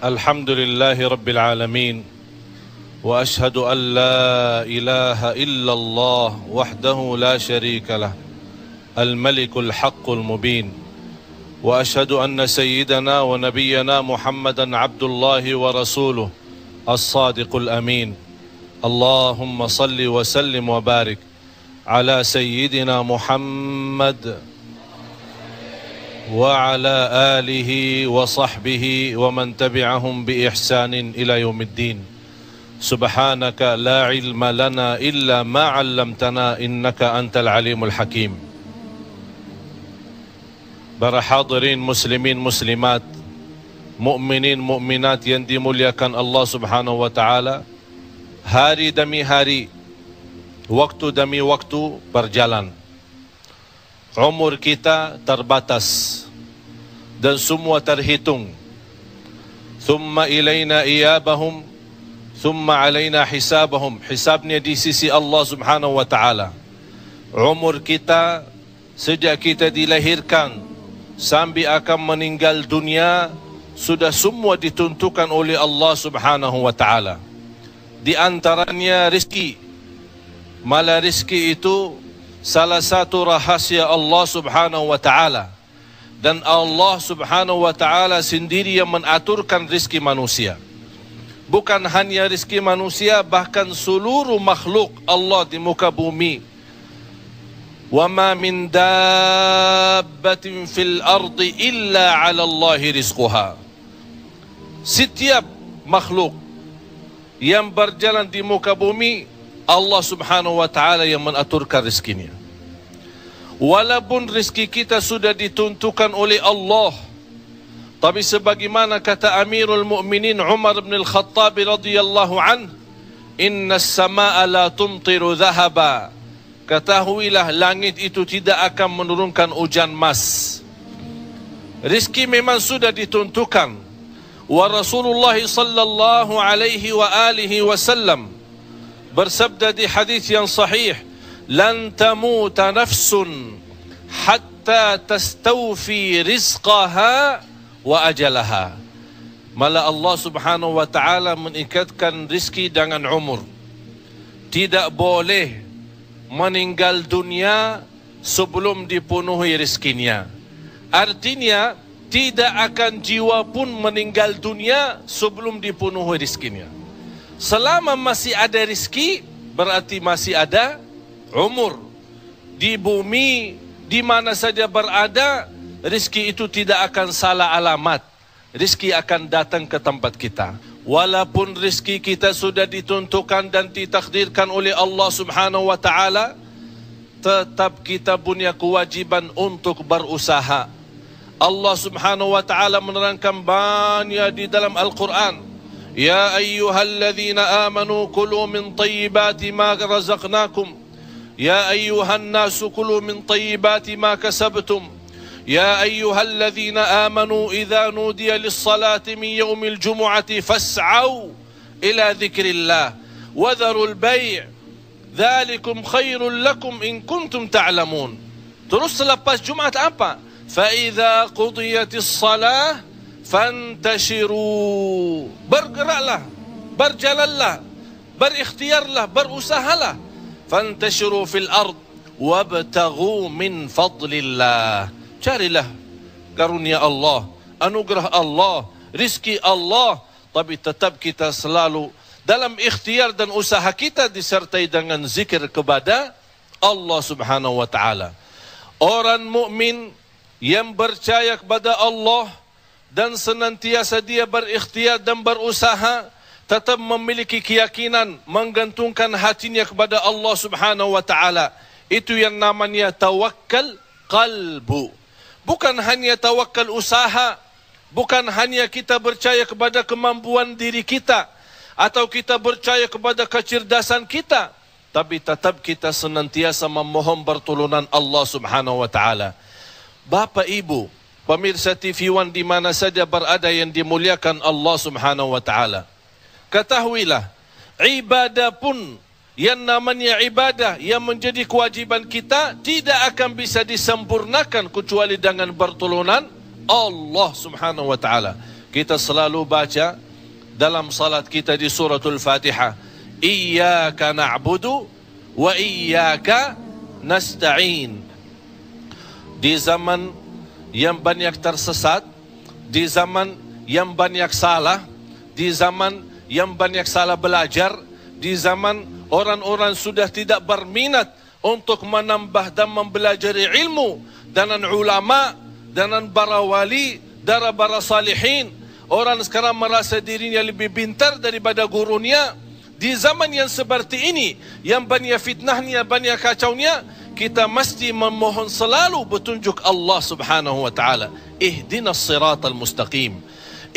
الحمد لله رب العالمين وأشهد أن لا إله إلا الله وحده لا شريك له الملك الحق المبين وأشهد أن سيدنا ونبينا محمدا عبد الله ورسوله الصادق الأمين اللهم صل وسلم وبارك على سيدنا محمد وعلى آله وصحبه ومن تبعهم بإحسان إلى يوم الدين سبحانك لا علم لنا إلا ما علمتنا إنك أنت العليم الحكيم. Para hadirin muslimin muslimat, mukminin mukminat yang dimuliakan Allah Subhanahu wa taala, hari demi hari, waktu demi waktu berjalan. Umur kita terbatas dan semua terhitung. Thumma ilaina iyabahum thumma alaina hisabahum. Hisabnya di sisi Allah Subhanahu wa taala. Umur kita sejak kita dilahirkan sampai akan meninggal dunia sudah semua ditentukan oleh Allah Subhanahu wa taala. Di antaranya rezeki. Malah rezeki itu salah satu rahasia Allah Subhanahu wa taala, dan Allah Subhanahu wa taala sendiri yang mengaturkan rezeki manusia. Bukan hanya rezeki manusia, bahkan seluruh makhluk Allah di muka bumi. Wa ma min dabbatin fil ardi illa 'ala Allahi rizquha. Setiap makhluk yang berjalan di muka bumi, Allah Subhanahu wa taala yang mengaturkan rezekinya. Walaupun rezeki kita sudah ditentukan oleh Allah, tapi sebagaimana kata Amirul Mukminin Umar bin Al-Khattab radhiyallahu an, "Innas samaa'a la tumtiru dhahaba." Ketahuilah langit itu tidak akan menurunkan hujan emas. Rezeki memang sudah ditentukan. Wa Rasulullah sallallahu alaihi wa alihi wasallam bersabda di hadis yang sahih, lan tamuta nafsun hatta tastawfi rizqaha wa ajalaha. Malah Allah Subhanahu wa taala mengikatkan rezeki dengan umur. Tidak boleh meninggal dunia sebelum dipenuhi rezekinya. Artinya tidak akan jiwa pun meninggal dunia sebelum dipenuhi rezekinya. Selama masih ada rezeki, berarti masih ada umur. Di bumi, di mana saja berada, rezeki itu tidak akan salah alamat. Rezeki akan datang ke tempat kita. Walaupun rezeki kita sudah ditentukan dan ditakdirkan oleh Allah Subhanahu wa taala, tetap kita punya kewajiban untuk berusaha. Allah Subhanahu wa taala menerangkan banyak di dalam Al-Quran. يا أيها الذين آمنوا كلوا من طيبات ما رزقناكم يا أيها الناس كلوا من طيبات ما كسبتم يا أيها الذين آمنوا إذا نودي للصلاة من يوم الجمعة فاسعوا إلى ذكر الله وذروا البيع ذلكم خير لكم إن كنتم تعلمون. Terus selepas Jumat apa? فإذا قضيت الصلاة fantashiru, bergeraklah, berjalanlah, berikhtiarlah, berusahalah. Fantashiru fil ard wabtaghu min fadlillah. Carilah karunia Allah, anugerah Allah, rizki Allah, tapi tetap kita selalu dalam ikhtiar dan usaha kita disertai dengan zikir kepada Allah Subhanahu wa taala. Orang mukmin yang percaya kepada Allah dan senantiasa dia berikhtiar dan berusaha, tetap memiliki keyakinan, menggantungkan hatinya kepada Allah Subhanahu wa taala. Itu yang namanya tawakkal qalbu. Bukan hanya tawakal usaha, bukan hanya kita percaya kepada kemampuan diri kita atau kita percaya kepada kecerdasan kita, tapi tetap kita senantiasa memohon pertolongan Allah Subhanahu wa taala. Bapak Ibu, pemirsa TV One di mana saja berada yang dimuliakan Allah Subhanahu wa taala, ketahuilah, ibadah pun yang namanya ibadah yang menjadi kewajiban kita tidak akan bisa disempurnakan kecuali dengan pertolongan Allah Subhanahu wa taala. kita selalu baca dalam salat kita di suratul Fatihah, Iyyaka na'budu wa iyyaka nasta'in. Di zaman yang banyak tersesat, di zaman yang banyak salah, di zaman yang banyak salah belajar, di zaman orang-orang sudah tidak berminat untuk menambah dan mempelajari ilmu, dan ulama, dan para wali, dan para salihin. Orang sekarang merasa dirinya lebih pintar daripada gurunya. Di zaman yang seperti ini, yang banyak fitnahnya, banyak kacaunya, kita mesti memohon selalu petunjuk Allah Subhanahu wa taala. Ihdinas siratal mustaqim.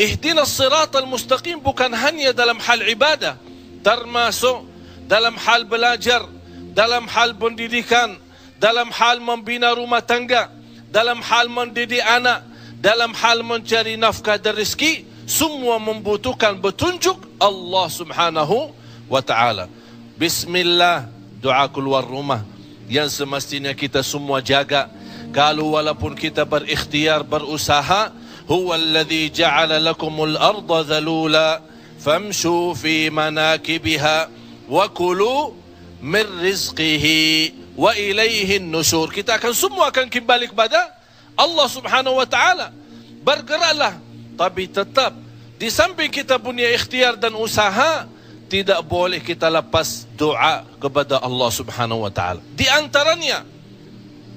Ihdinas siratal mustaqim bukan hanya dalam hal ibadah, termasuk dalam hal belajar, dalam hal pendidikan, dalam hal membina rumah tangga, dalam hal mendidik anak, dalam hal mencari nafkah dan rezeki. Semua membutuhkan petunjuk Allah Subhanahu wa ta'ala. Bismillah, doa keluar rumah yang semestinya kita semua jaga. Kalau walaupun kita berikhtiar, berusaha, huwa alladhi ja'ala lakumul arda dhalula famshu fi manakibiha wa kulu min rizqihi wa ilaihin nusyur. Kita akan semua akan kembali kepada Allah Subhanahu wa ta'ala. Bergeraklah, tapi tetap di samping kita punya ikhtiar dan usaha, tidak boleh kita lepas doa kepada Allah Subhanahu wa ta'ala. Di antaranya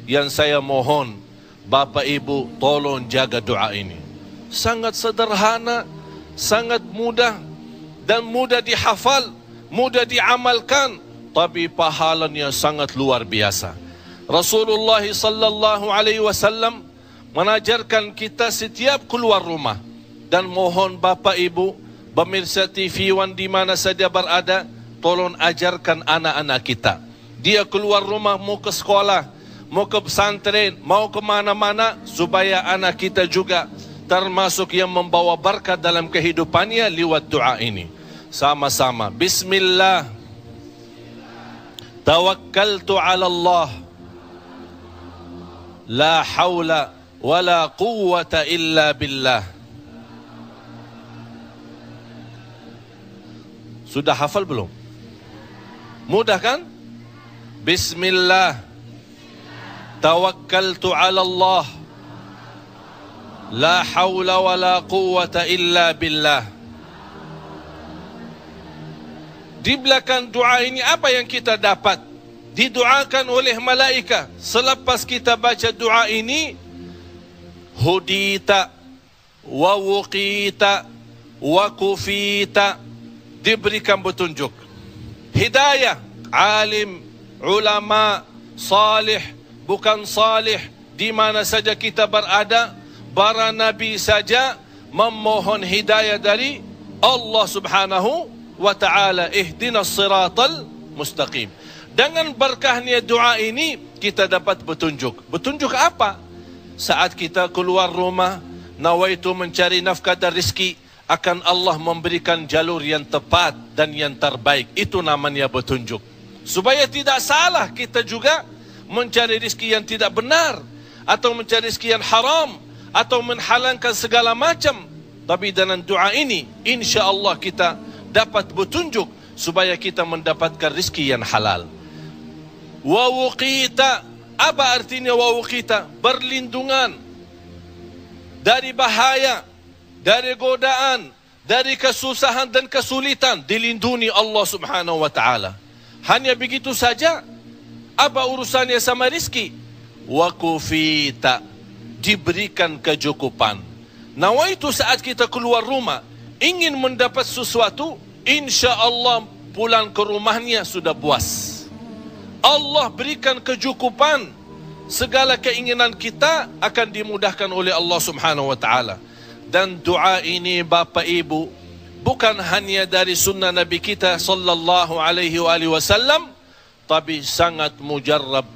yang saya mohon, Bapak Ibu tolong jaga doa ini. Sangat sederhana, sangat mudah, dan mudah dihafal, mudah diamalkan, tapi pahalanya sangat luar biasa. Rasulullah sallallahu alaihi wasallam mengajarkan kita setiap keluar rumah. Dan mohon Bapak Ibu, pemirsa TV One di mana saja berada, tolong ajarkan anak-anak kita. Dia keluar rumah mau ke sekolah, mau ke pesantren, mau ke mana-mana, supaya anak kita juga termasuk yang membawa berkat dalam kehidupannya lewat doa ini. Sama-sama. Bismillah. Tawakkaltu ala Allah. La hawla wa la quwwata illa billah. Sudah hafal belum? Mudah kan? Bismillah. Tawakkaltu ala Allah. La hawla wa la quwwata illa billah. Di belakang doa ini apa yang kita dapat? Didoakan oleh malaikat. Selepas kita baca doa ini, hudita wa wuqita wa kufita, diberikan petunjuk, hidayah, alim, ulama, salih, bukan salih, di mana saja kita berada, para nabi saja memohon hidayah dari Allah Subhanahu wa ta'ala. Ihdinas siratal mustaqim. Dengan berkahnya doa ini kita dapat petunjuk. Petunjuk apa? Saat kita keluar rumah, nawaitu mencari nafkah dan rezeki, akan Allah memberikan jalur yang tepat dan yang terbaik. Itu namanya petunjuk. Supaya tidak salah kita juga mencari rezeki yang tidak benar, atau mencari rezeki yang haram, atau menghalalkan segala macam. Tapi dengan doa ini, insya Allah kita dapat petunjuk supaya kita mendapatkan rezeki yang halal. Wa wuqita, apa artinya wa wuqita? Berlindungan dari bahaya, dari godaan, dari kesusahan dan kesulitan, dilindungi Allah Subhanahu wa ta'ala. Hanya begitu saja? Apa urusannya sama rizki? Wa kufita, diberikan kecukupan. Nawaitu saat kita keluar rumah ingin mendapat sesuatu, insya Allah pulang ke rumahnya sudah puas. Allah berikan kecukupan. Segala keinginan kita akan dimudahkan oleh Allah Subhanahu wa ta'ala. Dan doa ini Bapak Ibu bukan hanya dari sunnah Nabi kita sallallahu alaihi wasallam, tapi sangat mujarrab.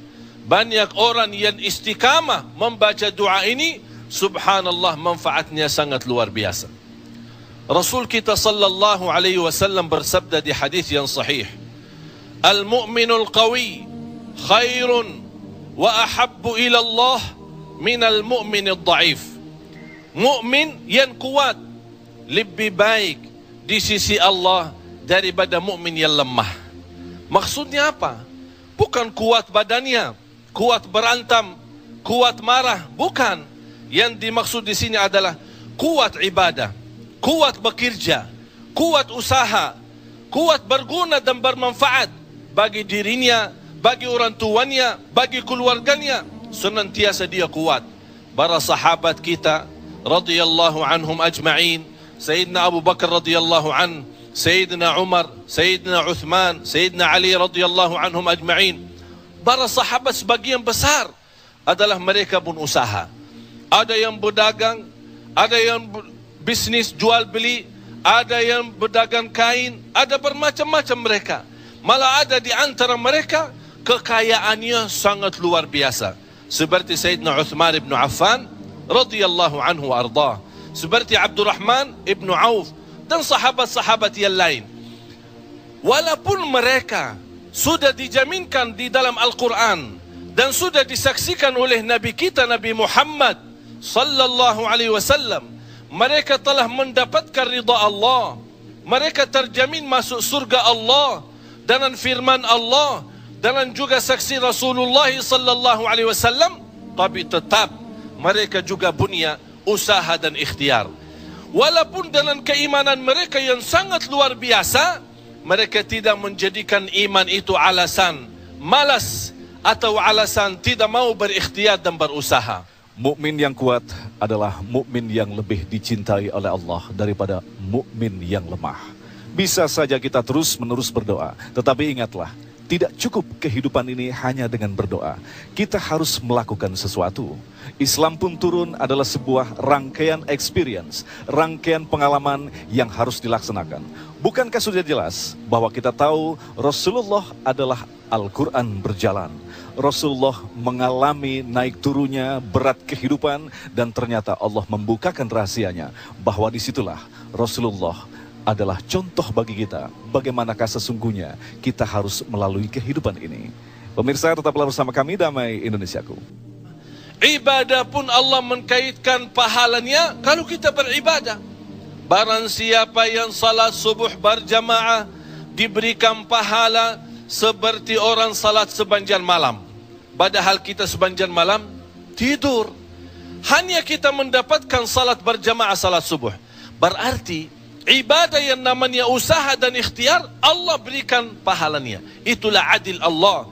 Banyak orang yang istiqamah membaca doa ini, subhanallah, manfaatnya sangat luar biasa. Rasul kita sallallahu alaihi wasallam bersabda di hadis yang sahih, al-mu'minul qawi khairun wa ahabbu ila Allah minal mu'minid dha'if. Mukmin yang kuat, lebih baik di sisi Allah daripada mukmin yang lemah. Maksudnya apa? Bukan kuat badannya, kuat berantem, kuat marah, bukan. Yang dimaksud di sini adalah kuat ibadah, kuat bekerja, kuat usaha, kuat berguna dan bermanfaat bagi dirinya, bagi orang tuanya, bagi keluarganya. Senantiasa dia kuat. Para sahabat kita radhiyallahu anhum ajma'in, Sayyidina Abu Bakar radhiyallahu an, Sayyidina Umar, Sayyidina Uthman, Sayyidina Ali radhiyallahu anhum ajma'in. Para sahabat sebagian besar adalah mereka pun usaha. Ada yang berdagang, ada yang bisnis jual beli, ada yang berdagang kain, ada bermacam-macam mereka. Malah ada di antara mereka kekayaannya sangat luar biasa. Seperti Sayyidina Uthman ibn Affan radhiyallahu anhu wa ardah, seperti Abdurrahman ibn Auf dan sahabat-sahabat yang lain. Walaupun mereka sudah dijaminkan di dalam Al-Quran dan sudah disaksikan oleh Nabi kita Nabi Muhammad sallallahu alaihi wasallam, mereka telah mendapatkan ridha Allah, mereka terjamin masuk surga Allah dengan firman Allah, dengan juga saksi Rasulullah sallallahu alaihi wasallam, tapi tetap mereka juga punya usaha dan ikhtiar. Walaupun dengan keimanan mereka yang sangat luar biasa, mereka tidak menjadikan iman itu alasan malas atau alasan tidak mau berikhtiar dan berusaha. Mukmin yang kuat adalah mukmin yang lebih dicintai oleh Allah daripada mukmin yang lemah. Bisa saja kita terus-menerus berdoa, tetapi ingatlah, tidak cukup kehidupan ini hanya dengan berdoa. Kita harus melakukan sesuatu. Islam pun turun adalah sebuah rangkaian experience, rangkaian pengalaman yang harus dilaksanakan. Bukankah sudah jelas bahwa kita tahu Rasulullah adalah Al-Quran berjalan. Rasulullah mengalami naik turunnya berat kehidupan, dan ternyata Allah membukakan rahasianya bahwa disitulah Rasulullah adalah contoh bagi kita bagaimanakah sesungguhnya kita harus melalui kehidupan ini. Pemirsa, tetaplah bersama kami Damai Indonesiaku. Ibadah pun Allah mengkaitkan pahalanya kalau kita beribadah. Barang siapa yang salat subuh berjamaah diberikan pahala seperti orang salat sepanjang malam. Padahal kita sepanjang malam tidur. Hanya kita mendapatkan salat berjamaah salat subuh. Berarti ibadah yang namanya usaha dan ikhtiar Allah berikan pahalanya. Itulah adil Allah.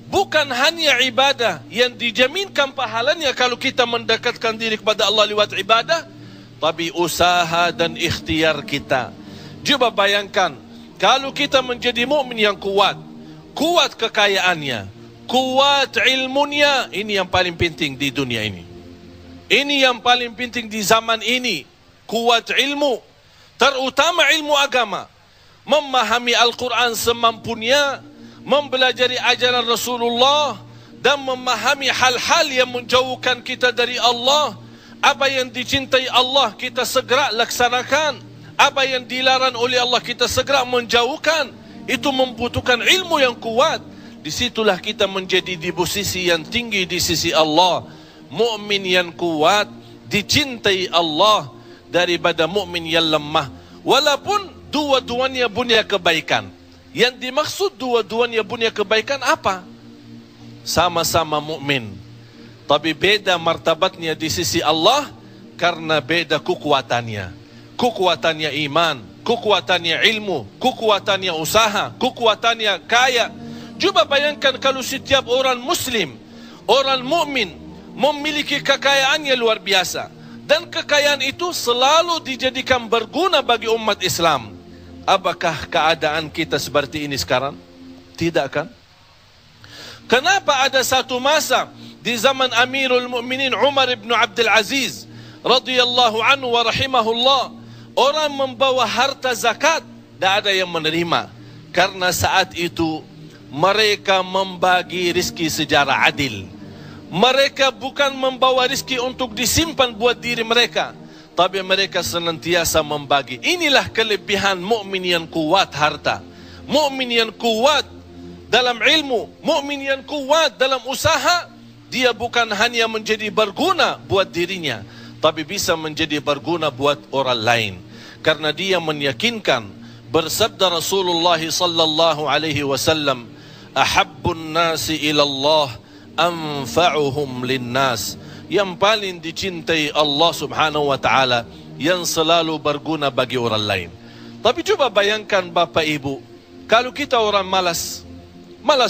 Bukan hanya ibadah yang dijaminkan pahalanya kalau kita mendekatkan diri kepada Allah lewat ibadah, tapi usaha dan ikhtiar kita. Coba bayangkan kalau kita menjadi mukmin yang kuat, kuat kekayaannya, kuat ilmunya, ini yang paling penting di dunia ini. Ini yang paling penting di zaman ini, kuat ilmu, terutama ilmu agama, memahami Al-Quran semampunya, mempelajari ajaran Rasulullah, dan memahami hal-hal yang menjauhkan kita dari Allah. Apa yang dicintai Allah kita segera laksanakan, apa yang dilarang oleh Allah kita segera menjauhkan. Itu membutuhkan ilmu yang kuat. Disitulah kita menjadi di posisi yang tinggi di sisi Allah. Mukmin yang kuat dicintai Allah daripada mukmin yang lemah. Walaupun dua-duanya punya kebaikan. Yang dimaksud dua-duanya punya kebaikan apa? Sama-sama mukmin, tapi beda martabatnya di sisi Allah karena beda kekuatannya. Kekuatannya iman, kekuatannya ilmu, kekuatannya usaha, kekuatannya kaya. Coba bayangkan kalau setiap orang muslim, orang mukmin memiliki kekayaan yang luar biasa, dan kekayaan itu selalu dijadikan berguna bagi umat Islam. Apakah keadaan kita seperti ini sekarang? Tidak kan? Kenapa ada satu masa di zaman Amirul Mukminin Umar ibn Abdul Aziz radhiyallahu anhu wa rahimahullah, orang membawa harta zakat, tidak ada yang menerima, karena saat itu mereka membagi rizki secara adil. Mereka bukan membawa rizki untuk disimpan buat diri mereka, tapi mereka senantiasa membagi. Inilah kelebihan mukmin yang kuat harta, mukmin yang kuat dalam ilmu, mukmin yang kuat dalam usaha. Dia bukan hanya menjadi berguna buat dirinya, tapi bisa menjadi berguna buat orang lain. karena dia meyakinkan bersabda Rasulullah sallallahu alaihi wasallam, ahabbun nasi ilallah anfa'uhum linnas. Yang paling dicintai Allah subhanahu wa ta'ala yang selalu berguna bagi orang lain. Tapi coba bayangkan Bapak Ibu, kalau kita orang malas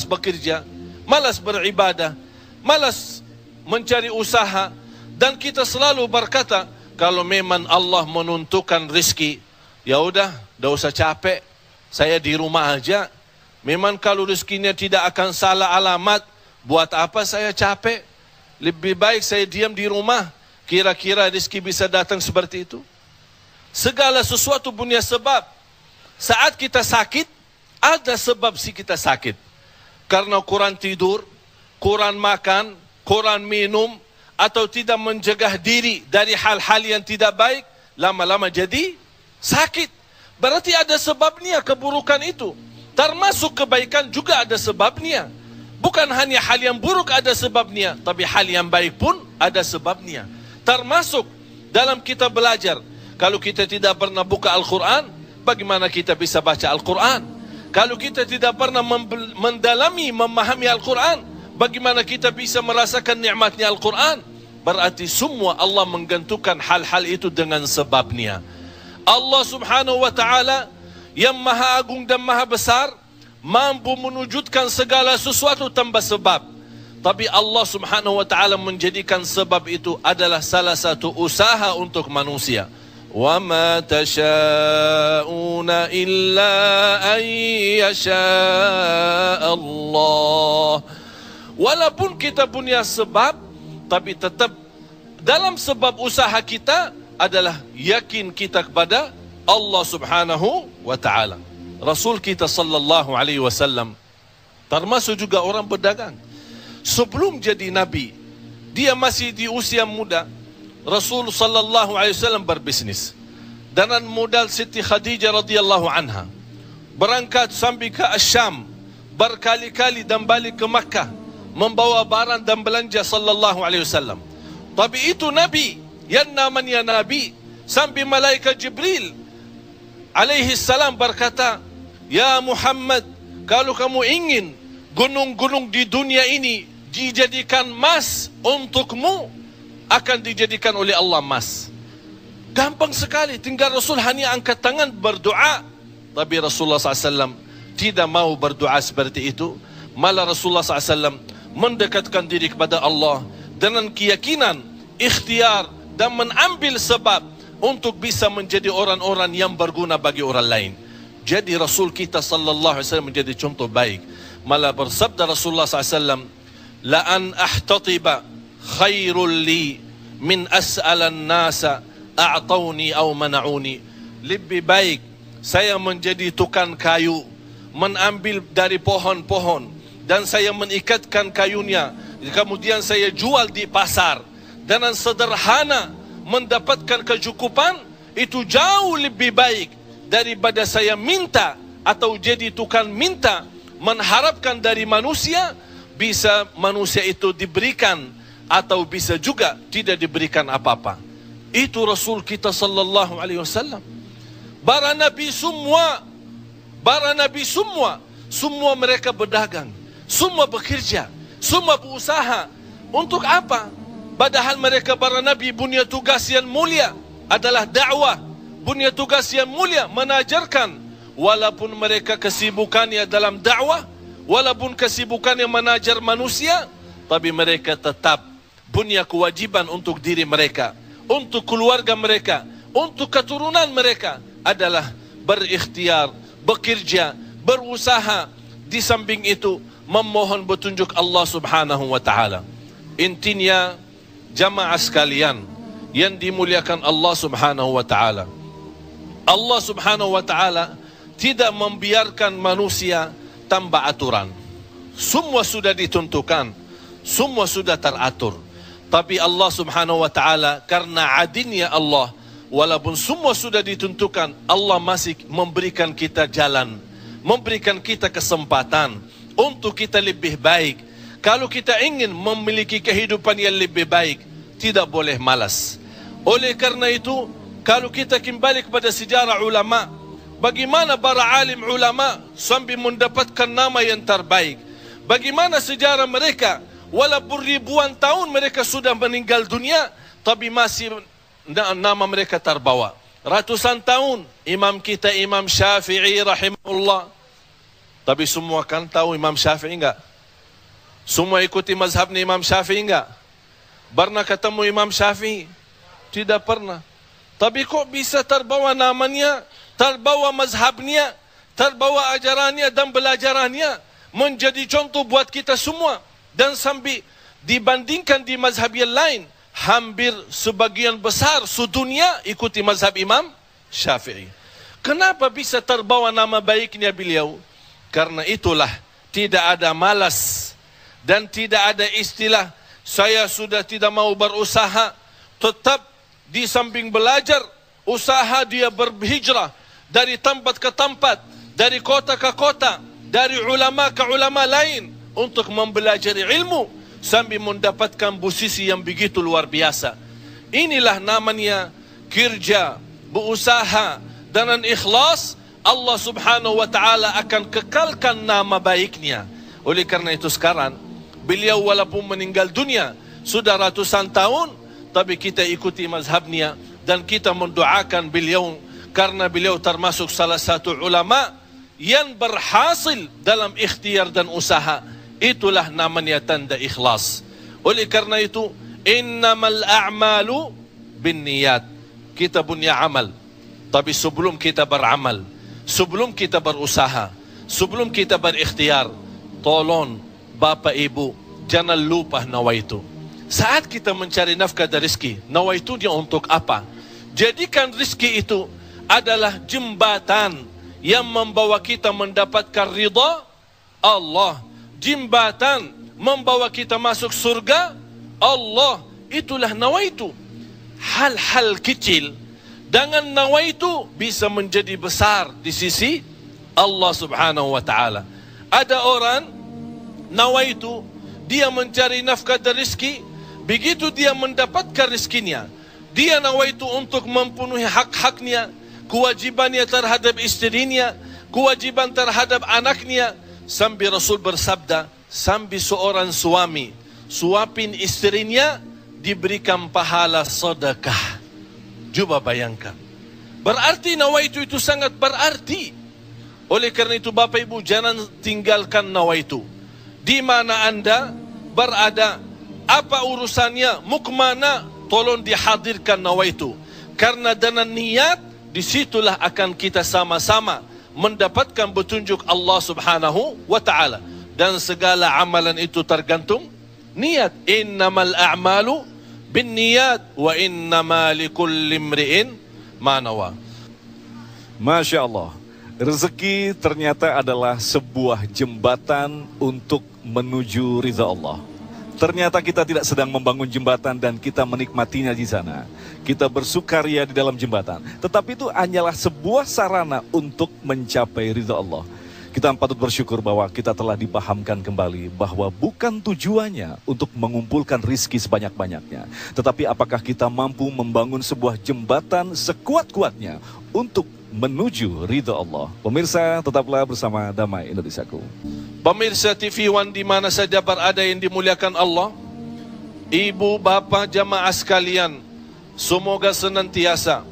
bekerja, malas beribadah, malas mencari usaha, dan kita selalu berkata, kalau memang Allah menentukan rezeki, ya udah, dah usah capek, saya di rumah aja. Memang kalau rezekinya tidak akan salah alamat, buat apa saya capek? Lebih baik saya diam di rumah, kira-kira rezeki bisa datang seperti itu. Segala sesuatu punya sebab. Saat kita sakit, ada sebab si kita sakit. Karena kurang tidur, kurang makan, kurang minum, atau tidak menjaga diri dari hal-hal yang tidak baik, lama-lama jadi sakit. Berarti ada sebabnya keburukan itu. Termasuk kebaikan juga ada sebabnya. Bukan hanya hal yang buruk ada sebabnya, tapi hal yang baik pun ada sebabnya. Termasuk dalam kita belajar. Kalau kita tidak pernah buka Al-Quran, bagaimana kita bisa baca Al-Quran? Kalau kita tidak pernah mendalami, memahami Al-Quran, bagaimana kita bisa merasakan nikmatnya Al-Quran? Berarti semua Allah menggantungkan hal-hal itu dengan sebabnya. Allah subhanahu wa ta'ala yang maha agung dan maha besar, mampu menwujudkan segala sesuatu tanpa sebab. Tapi Allah subhanahu wa ta'ala menjadikan sebab itu adalah salah satu usaha untuk manusia. وَمَا تَشَاءُونَ إِلَّا أَن يَشَاءَ اللَّهُ. Walaupun kita punya sebab, tapi tetap dalam sebab usaha kita adalah yakin kita kepada Allah subhanahu wa ta'ala. Rasul kita sallallahu alaihi wasallam termasuk juga orang pedagang. Sebelum jadi Nabi, dia masih di usia muda, Rasul sallallahu alaihi wasallam berbisnis. Dengan modal Siti Khadijah radhiyallahu anha, berangkat sampai ke Syam berkali-kali dan balik ke Makkah, membawa barang dan belanja sallallahu alaihi wasallam. Tapi itu Nabi, yang namanya Nabi, sampai malaikat Jibril alaihi salam berkata, ya Muhammad, kalau kamu ingin gunung-gunung di dunia ini dijadikan emas untukmu, akan dijadikan oleh Allah emas. Gampang sekali, tinggal Rasul hanya angkat tangan berdoa. Tapi Rasulullah SAW tidak mau berdoa seperti itu. Malah Rasulullah SAW mendekatkan diri kepada Allah dengan keyakinan, ikhtiar dan mengambil sebab untuk bisa menjadi orang-orang yang berguna bagi orang lain. Jadi Rasul kita sallallahu alaihi wasallam menjadi contoh baik. Malah bersabda Rasulullah SAW, la an ahtatiba khairul li min as'alan nasa a'tawni aw mana'uni. Lebih baik saya menjadi tukang kayu, mengambil dari pohon-pohon, dan saya menikatkan kayunya, kemudian saya jual di pasar. Dengan sederhana mendapatkan kecukupan, itu jauh lebih baik daripada saya minta atau jadi tukang minta, mengharapkan dari manusia, bisa manusia itu diberikan atau bisa juga tidak diberikan apa-apa. Itu Rasul kita sallallahu alaihi wasallam. Para nabi semua mereka berdagang, semua bekerja, semua berusaha. Untuk apa? Padahal mereka para nabi punya tugas yang mulia adalah dakwah, punya tugas yang mulia menajarkan. Walaupun mereka kesibukannya dalam dakwah, walaupun kesibukannya menajar manusia, tapi mereka tetap punya kewajiban untuk diri mereka, untuk keluarga mereka, untuk keturunan mereka, adalah berikhtiar, bekerja, berusaha. Di samping itu memohon petunjuk Allah subhanahu wa ta'ala. Intinya jamaah sekalian yang dimuliakan Allah subhanahu wa ta'ala, Allah subhanahu wa ta'ala tidak membiarkan manusia tanpa aturan. Semua sudah ditentukan, semua sudah teratur. Tapi Allah subhanahu wa ta'ala karena adilnya Allah, walaupun semua sudah ditentukan, Allah masih memberikan kita jalan, memberikan kita kesempatan untuk kita lebih baik. Kalau kita ingin memiliki kehidupan yang lebih baik, tidak boleh malas. Oleh karena itu, Kalau kita kembali kepada sejarah ulama, bagaimana para alim ulama sambil mendapatkan nama yang terbaik. Bagaimana sejarah mereka, walaupun ribuan tahun mereka sudah meninggal dunia, tapi masih nama mereka terbawa. Ratusan tahun imam kita Imam Syafi'i rahimahullah. Tapi semua kan tahu Imam Syafi'i enggak? Semua ikuti mazhabnya Imam Syafi'i enggak? Pernah ketemu Imam Syafi'i? Tidak pernah. Tapi kok bisa terbawa namanya, terbawa mazhabnya, terbawa ajarannya dan belajarannya, menjadi contoh buat kita semua. Dan sambil dibandingkan di mazhab yang lain, hampir sebagian besar sedunia ikuti mazhab Imam Syafi'i. Kenapa bisa terbawa nama baiknya beliau? Karena itulah tidak ada malas dan tidak ada istilah saya sudah tidak mau berusaha. Tetap di samping belajar, usaha dia berhijrah dari tempat ke tempat, dari kota ke kota, dari ulama ke ulama lain untuk mempelajari ilmu sambil mendapatkan posisi yang begitu luar biasa. Inilah namanya kerja, berusaha dengan ikhlas. Allah subhanahu wa ta'ala akan kekalkan nama baiknya. Oleh karena itu sekarang beliau walaupun meninggal dunia sudah ratusan tahun, tapi kita ikuti mazhabnya dan kita mendoakan beliau karena beliau termasuk salah satu ulama yang berhasil dalam ikhtiar dan usaha. Itulah namanya tanda ikhlas. Oleh karena itu, innamal a'malu binniyat. Kita punya amal, tapi sebelum kita beramal, sebelum kita berusaha, sebelum kita berikhtiar, tolong Bapak Ibu jangan lupa nawaitu. Saat kita mencari nafkah dan rezeki, nawaitunya untuk apa? Jadikan rezeki itu adalah jembatan yang membawa kita mendapatkan ridha Allah, jembatan membawa kita masuk surga Allah. Itulah nawaitu. Hal-hal kecil dengan nawaitu bisa menjadi besar di sisi Allah subhanahu wa ta'ala. Ada orang nawaitu, dia mencari nafkah dan rezeki. Begitu dia mendapatkan rezekinya, dia nawaitu untuk memenuhi hak-haknya, kewajibannya terhadap istrinya, kewajiban terhadap anaknya. Sambil Rasul bersabda, sambil seorang suami suapin istrinya diberikan pahala sedekah. Coba bayangkan. Berarti nawaitu itu sangat berarti. Oleh karena itu Bapak Ibu jangan tinggalkan nawaitu. Di mana Anda berada, apa urusannya, mau kemana, tolong dihadirkan nawaitu. Karena dengan niat, disitulah akan kita sama-sama mendapatkan petunjuk Allah subhanahu wa ta'ala. Dan segala amalan itu tergantung niat. Innamal a'malu bin niyat wa innama likulli imri'in ma nawa. Masya Allah. Rezeki ternyata adalah sebuah jembatan untuk menuju ridha Allah. Ternyata kita tidak sedang membangun jembatan dan kita menikmatinya di sana. Kita bersukaria di dalam jembatan. Tetapi itu hanyalah sebuah sarana untuk mencapai ridha Allah. Kita patut bersyukur bahwa kita telah dipahamkan kembali bahwa bukan tujuannya untuk mengumpulkan rizki sebanyak-banyaknya. Tetapi apakah kita mampu membangun sebuah jembatan sekuat-kuatnya untuk menuju ridha Allah. Pemirsa, tetaplah bersama Damai Indonesiaku. Pemirsa TV One di mana saja berada yang dimuliakan Allah, ibu, bapa, jamaah sekalian, semoga senantiasa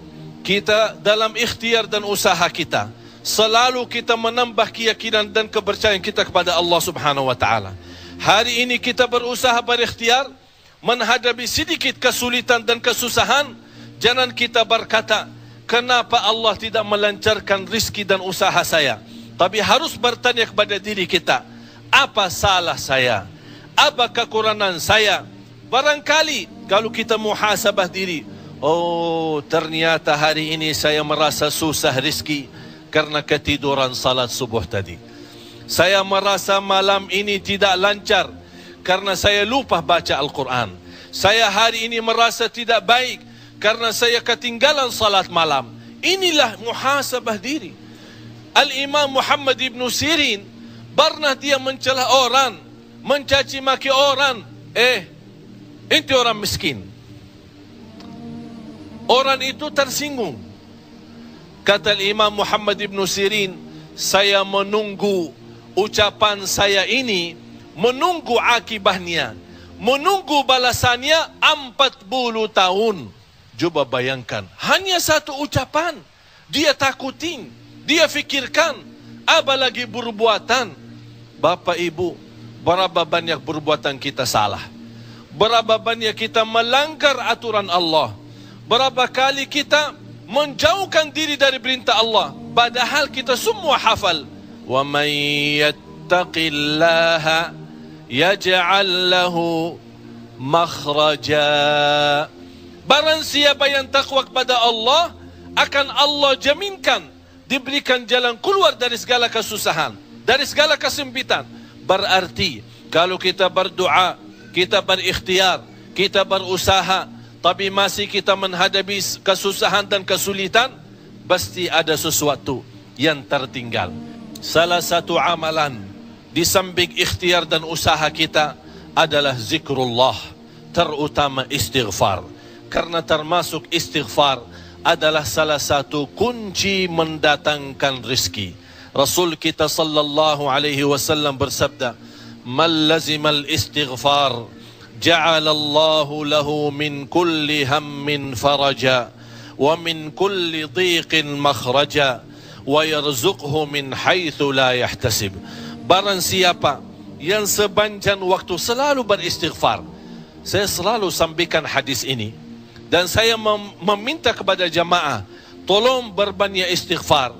kita dalam ikhtiar dan usaha kita, selalu kita menambah keyakinan dan kepercayaan kita kepada Allah subhanahu wa ta'ala. Hari ini kita berusaha berikhtiar, menghadapi sedikit kesulitan dan kesusahan. Jangan kita berkata, kenapa Allah tidak melancarkan rizki dan usaha saya? Tapi harus bertanya kepada diri kita, apa salah saya? Apa kekurangan saya? Barangkali kalau kita muhasabah diri, oh ternyata hari ini saya merasa susah rizki karena ketiduran salat subuh tadi. Saya merasa malam ini tidak lancar karena saya lupa baca Al-Quran. Saya hari ini merasa tidak baik karena saya ketinggalan salat malam. Inilah muhasabah diri. Al-Imam Muhammad ibn Sirin pernah dia mencela orang, mencaci maki orang. Ente orang miskin. Orang itu tersinggung. Kata Imam Muhammad ibn Sirin, saya menunggu ucapan saya ini, menunggu akibahnya, menunggu balasannya 40 tahun. Coba bayangkan, hanya satu ucapan dia takutin, dia fikirkan, apalagi perbuatan. Bapak Ibu, berapa banyak perbuatan kita salah, berapa banyak kita melanggar aturan Allah, berapa kali kita menjauhkan diri dari perintah Allah, padahal kita semua hafal. Wa man yattaqillaha yaj'al lahu makhraja. Barang siapa yang takwa kepada Allah, akan Allah jaminkan diberikan jalan keluar dari segala kesusahan, dari segala kesempitan. Berarti kalau kita berdoa, kita berikhtiar, kita berusaha, tapi masih kita menghadapi kesusahan dan kesulitan, pasti ada sesuatu yang tertinggal. Salah satu amalan di samping ikhtiar dan usaha kita adalah zikrullah, terutama istighfar. Karena termasuk istighfar adalah salah satu kunci mendatangkan rizki. Rasul kita sallallahu alaihi wasallam bersabda, "Man lazimal istighfar ja'alallahu lahu min kulli hammin faraja wa min kulli dhiqin makhraja wa yarzuqhu min haitsu la yahtasib." Barang siapa yang sepanjang waktu selalu beristighfar. Saya selalu sampaikan hadis ini, dan saya meminta kepada jamaah, tolong berbanyak istighfar.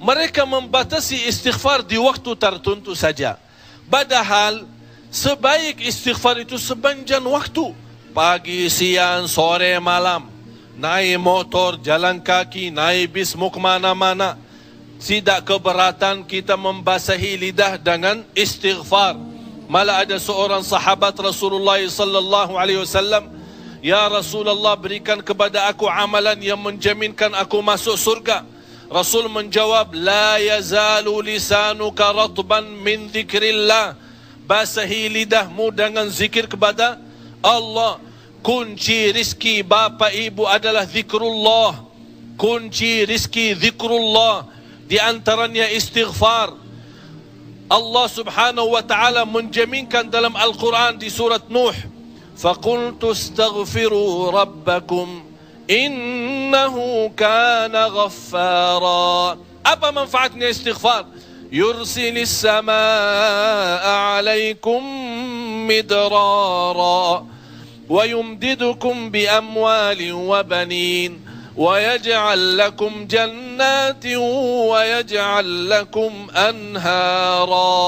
Mereka membatasi istighfar di waktu tertentu saja, padahal sebaik istighfar itu sepanjang waktu. Pagi, siang, sore, malam. Naik motor, jalan kaki, naik bis, mau kemana-mana. Tidak keberatan kita membasahi lidah dengan istighfar. Malah ada seorang sahabat Rasulullah sallallahu alaihi wasallam, "Ya Rasulullah, berikan kepada aku amalan yang menjaminkan aku masuk surga." Rasul menjawab, "La yazalu lisanuka ratban min dzikrillah." Basahi lidahmu dengan zikir kepada Allah. Kunci rizki bapa ibu adalah zikrullah. Kunci rizki zikrullah, di antaranya istighfar. Allah subhanahu wa ta'ala menjaminkan dalam Al-Quran di surat Nuh, فَقُلْتُ اسْتَغْفِرُوا رَبَّكُمْ إِنَّهُ كَانَ غَفَّارًا. Apa manfaatnya istighfar? يُرْسِلِ السَّمَاءَ عَلَيْكُمْ مِدْرَارًا وَيُمْدِدُكُمْ بِأَمْوَالٍ وَبَنِينَ وَيَجْعَلْ لَكُمْ جَنَّاتٍ وَيَجْعَلْ لَكُمْ أَنْهَارًا.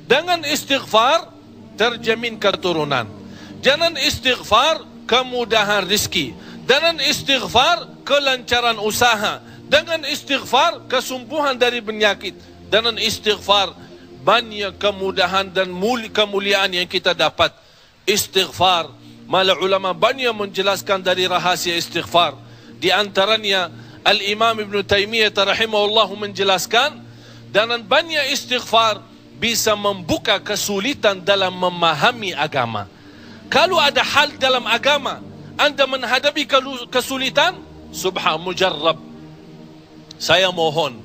Dengan istighfar terjamin keturunan. Dengan istighfar kemudahan rizki. Dengan istighfar kelancaran usaha. Dengan istighfar kesembuhan dari penyakit. Dengan istighfar banyak kemudahan dan kemuliaan yang kita dapat. Istighfar, malah ulama banyak menjelaskan dari rahasia istighfar. Di antaranya Al-Imam Ibn Taymiyah rahimahullah menjelaskan, dengan banyak istighfar bisa membuka kesulitan dalam memahami agama. Kalau ada hal dalam agama anda menghadapi kesulitan, subhan mujarrab. Saya mohon,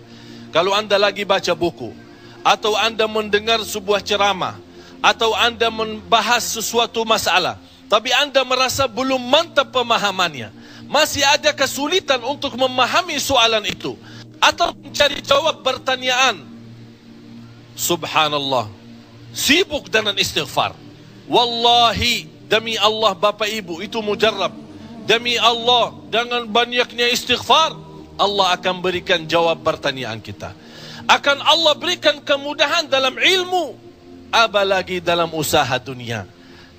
kalau anda lagi baca buku, atau anda mendengar sebuah ceramah, atau anda membahas sesuatu masalah, tapi anda merasa belum mantap pemahamannya, masih ada kesulitan untuk memahami soalan itu, atau mencari jawab pertanyaan, subhanallah, sibuk dengan istighfar. Wallahi, demi Allah Bapak Ibu, itu mujarrab. Demi Allah, dengan banyaknya istighfar, Allah akan berikan jawab pertanyaan kita. Akan Allah berikan kemudahan dalam ilmu, apalagi dalam usaha dunia.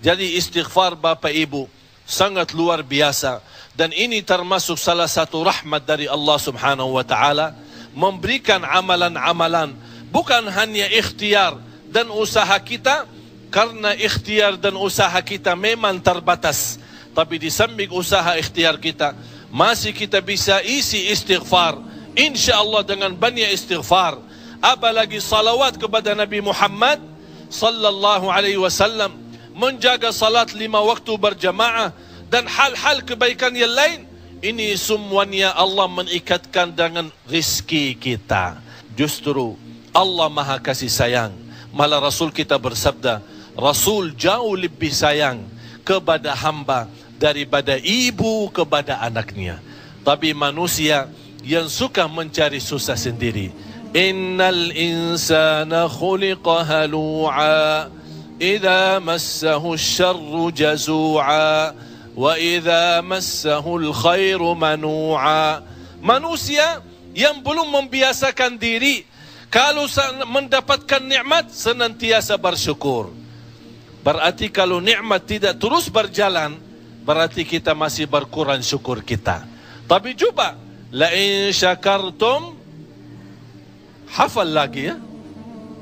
Jadi istighfar Bapak Ibu sangat luar biasa. Dan ini termasuk salah satu rahmat dari Allah subhanahu wa ta'ala, memberikan amalan-amalan, bukan hanya ikhtiar dan usaha kita, karena ikhtiar dan usaha kita memang terbatas. Tapi di samping usaha ikhtiar kita, masih kita bisa isi istighfar. InsyaAllah dengan banyak istighfar. Apalagi salawat kepada Nabi Muhammad sallallahu alaihi wasallam, menjaga salat 5 waktu berjamaah, dan hal-hal kebaikan yang lain, ini semuanya Allah mengikatkan dengan rizki kita. Justru Allah Maha Kasih Sayang. Malah Rasul kita bersabda, Rasul jauh lebih sayang kepada hamba daripada ibu kepada anaknya. Tapi manusia yang suka mencari susah sendiri. Innal insana khuliqa halu'a idza massahu syarru jazu'a wa idza massahu alkhairu manu'a. Manusia yang belum membiasakan diri kalau mendapatkan nikmat senantiasa bersyukur. Berarti kalau nikmat tidak terus berjalan, berarti kita masih berkurang syukur kita. Tapi coba, la in syakartum, hafal lagi ya.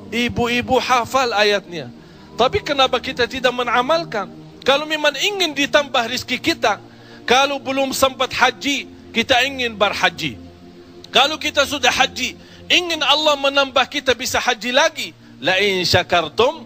Ibu-ibu hafal ayatnya. Tapi kenapa kita tidak mengamalkan? Kalau memang ingin ditambah rezeki kita, kalau belum sempat haji, kita ingin berhaji. Kalau kita sudah haji, ingin Allah menambah kita bisa haji lagi. La in syakartum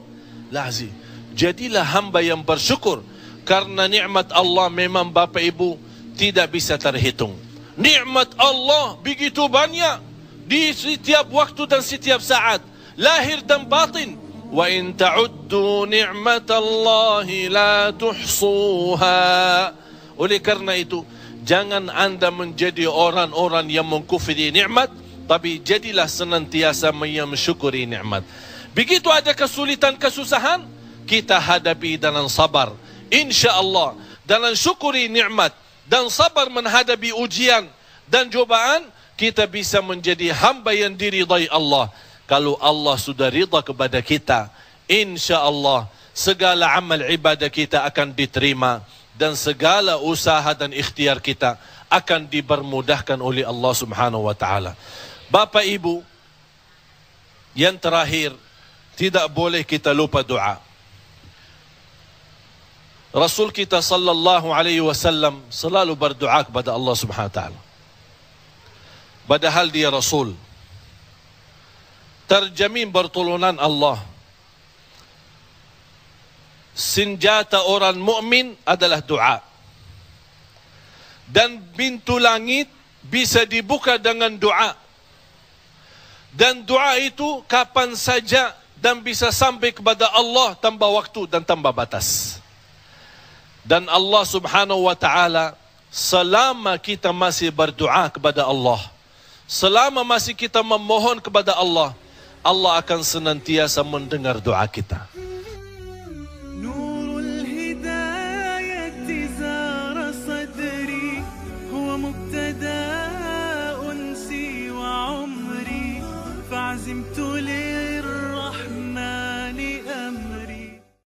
lazi. Jadilah hamba yang bersyukur. Karena nikmat Allah memang Bapak Ibu tidak bisa terhitung. Nikmat Allah begitu banyak di setiap waktu dan setiap saat, lahir dan batin. Wa in ta'uddu ni'matallahi la tuhsuha. Oleh karena itu, jangan anda menjadi orang-orang yang mengkufri nikmat, tapi jadilah senantiasa mensyukuri nikmat. Begitu ada kesulitan, kesusahan, kita hadapi dengan sabar. InsyaAllah, dengan syukuri nikmat dan sabar menghadapi ujian dan cobaan, kita bisa menjadi hamba yang diridai Allah. Kalau Allah sudah rida kepada kita, insyaAllah segala amal ibadah kita akan diterima dan segala usaha dan ikhtiar kita akan dipermudahkan oleh Allah Subhanahu wa taala. Bapak Ibu, yang terakhir, tidak boleh kita lupa doa. Rasul kita sallallahu alaihi wasallam selalu berdoa kepada Allah Subhanahu wa taala. Padahal dia Rasul, terjamin pertolongan Allah. Senjata orang mukmin adalah doa. Dan pintu langit bisa dibuka dengan doa. Dan doa itu kapan saja dan bisa sampai kepada Allah tanpa waktu dan tanpa batas. Dan Allah Subhanahu wa taala, selama kita masih berdoa kepada Allah, selama masih kita memohon kepada Allah, Allah akan senantiasa mendengar doa kita. Nurul hidayati zara sadri, huwa mubtada unsi wa umri, fa'azimtu li